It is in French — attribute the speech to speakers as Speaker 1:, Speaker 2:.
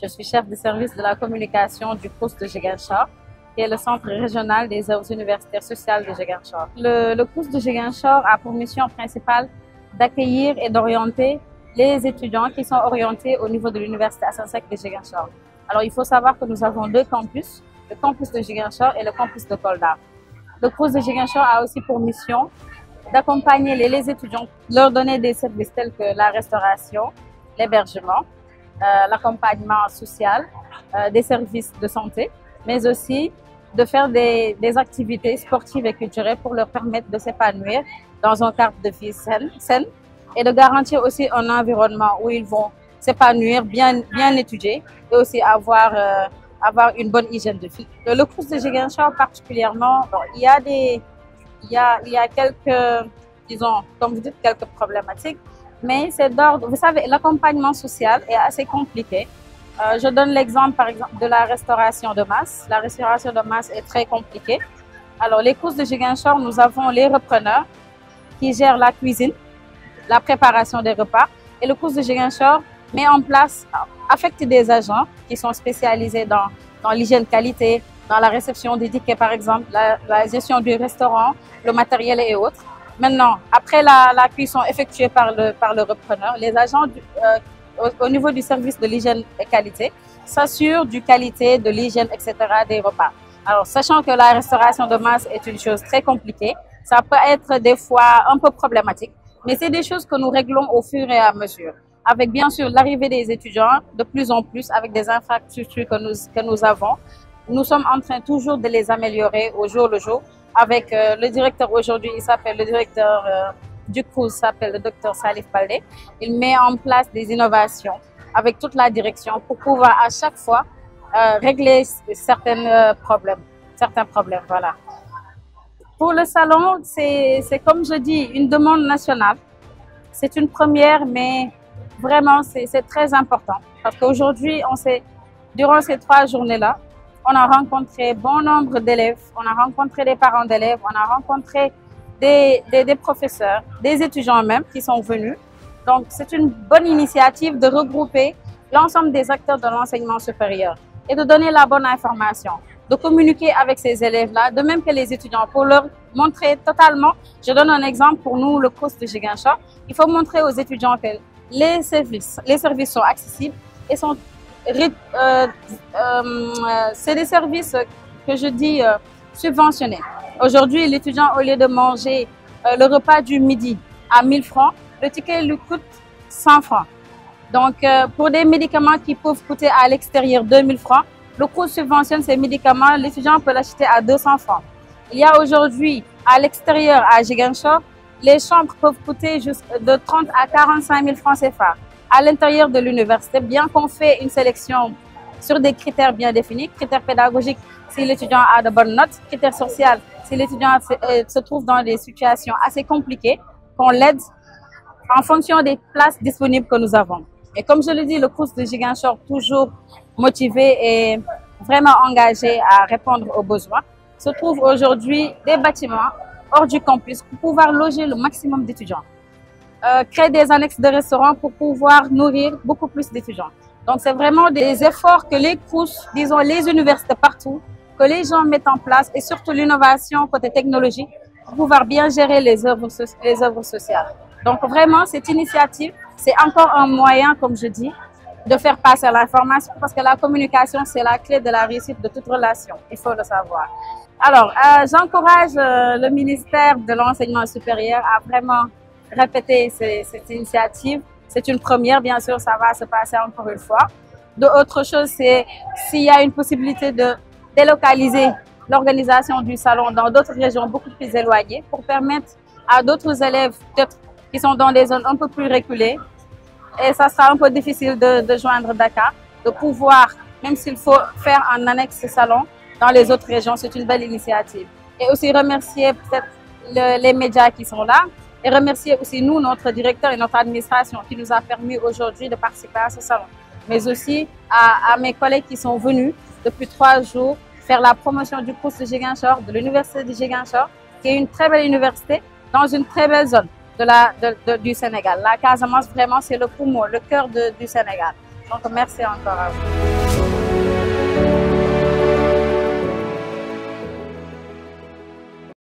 Speaker 1: Je suis chef de service de la communication du CROUS de Ziguinchor, qui est le centre régional des œuvres universitaires sociales de Ziguinchor. Le CROUS de Ziguinchor a pour mission principale d'accueillir et d'orienter les étudiants qui sont orientés au niveau de l'université Assane Seck de Ziguinchor. Alors, il faut savoir que nous avons deux campus, le campus de Ziguinchor et le campus de Kolda. Le CROUS de Ziguinchor a aussi pour mission d'accompagner les étudiants, leur donner des services tels que la restauration, l'hébergement, l'accompagnement social, des services de santé, mais aussi de faire des activités sportives et culturelles pour leur permettre de s'épanouir dans un cadre de vie saine et de garantir aussi un environnement où ils vont s'épanouir, bien étudier et aussi avoir une bonne hygiène de vie. Le CROUS de Ziguinchor particulièrement, bon, il y a quelques, disons, comme vous dites, quelques problématiques, mais c'est d'ordre, vous savez, l'accompagnement social est assez compliqué. Je donne l'exemple, par exemple, de la restauration de masse. La restauration de masse est très compliquée. Alors, les CROUS de Ziguinchor, nous avons les repreneurs qui gèrent la cuisine, la préparation des repas. Et le CROUS de Ziguinchor met en place, affecte des agents qui sont spécialisés dans l'hygiène qualité, dans la réception des tickets, par exemple, la gestion du restaurant, le matériel et autres. Maintenant, après la cuisson effectuée par le repreneur, les agents au niveau du service de l'hygiène et qualité s'assurent du qualité, de l'hygiène, etc. des repas. Alors, sachant que la restauration de masse est une chose très compliquée, ça peut être des fois un peu problématique, mais c'est des choses que nous réglons au fur et à mesure. Avec bien sûr l'arrivée des étudiants, de plus en plus, avec des infrastructures que nous avons, nous sommes en train toujours de les améliorer au jour le jour. Avec le directeur aujourd'hui, il s'appelle le directeur du CROUS, s'appelle le docteur Salif Baldé. Il met en place des innovations avec toute la direction pour pouvoir à chaque fois régler certains problèmes, voilà. Pour le salon, c'est comme je dis, une demande nationale. C'est une première, mais vraiment, c'est très important. Parce qu'aujourd'hui, durant ces 3 journées-là, on a rencontré bon nombre d'élèves, on a rencontré des parents d'élèves, on a rencontré des professeurs, des étudiants même qui sont venus. Donc, c'est une bonne initiative de regrouper l'ensemble des acteurs de l'enseignement supérieur et de donner la bonne information, de communiquer avec ces élèves-là, de même que les étudiants, pour leur montrer totalement. Je donne un exemple pour nous, le CROUS de Ziguinchor. Il faut montrer aux étudiants que les services sont accessibles et sont c'est des services que je dis subventionnés. Aujourd'hui, l'étudiant, au lieu de manger le repas du midi à 1000 francs, le ticket lui coûte 100 francs. Donc, pour des médicaments qui peuvent coûter à l'extérieur 2000 francs, le CROUS subventionne ces médicaments, l'étudiant peut l'acheter à 200 francs. Il y a aujourd'hui, à l'extérieur, à Ziguinchor, les chambres peuvent coûter de 30 à 45 000 francs CFA. À l'intérieur de l'université, bien qu'on fait une sélection sur des critères bien définis, critères pédagogiques si l'étudiant a de bonnes notes, critères sociaux si l'étudiant se trouve dans des situations assez compliquées, qu'on l'aide en fonction des places disponibles que nous avons. Et comme je le dis, le CROUS de Ziguinchor, toujours motivé et vraiment engagé à répondre aux besoins, se trouve aujourd'hui des bâtiments hors du campus pour pouvoir loger le maximum d'étudiants. Créer des annexes de restaurants pour pouvoir nourrir beaucoup plus d'étudiants. Donc, c'est vraiment des efforts que les CROUS, disons les universités partout, que les gens mettent en place et surtout l'innovation côté technologie pour pouvoir bien gérer les œuvres sociales. Donc, vraiment, cette initiative, c'est encore un moyen, comme je dis, de faire passer l'information parce que la communication, c'est la clé de la réussite de toute relation. Il faut le savoir. Alors, j'encourage le ministère de l'Enseignement supérieur à vraiment répéter cette initiative. C'est une première, bien sûr, ça va se passer encore une fois. D'autre chose, c'est s'il y a une possibilité de délocaliser l'organisation du salon dans d'autres régions beaucoup plus éloignées pour permettre à d'autres élèves, peut-être qui sont dans des zones un peu plus reculées, et ça sera un peu difficile de joindre Dakar, de pouvoir, même s'il faut faire en annexe ce salon dans les autres régions, c'est une belle initiative. Et aussi remercier peut-être les médias qui sont là, et remercier aussi nous, notre directeur et notre administration qui nous a permis aujourd'hui de participer à ce salon. Mais aussi à mes collègues qui sont venus depuis 3 jours faire la promotion du CROUS de Ziguinchor, de l'université de Ziguinchor, qui est une très belle université dans une très belle zone du Sénégal. La Casamance, vraiment, c'est le poumon, le cœur du Sénégal. Donc, merci encore à vous.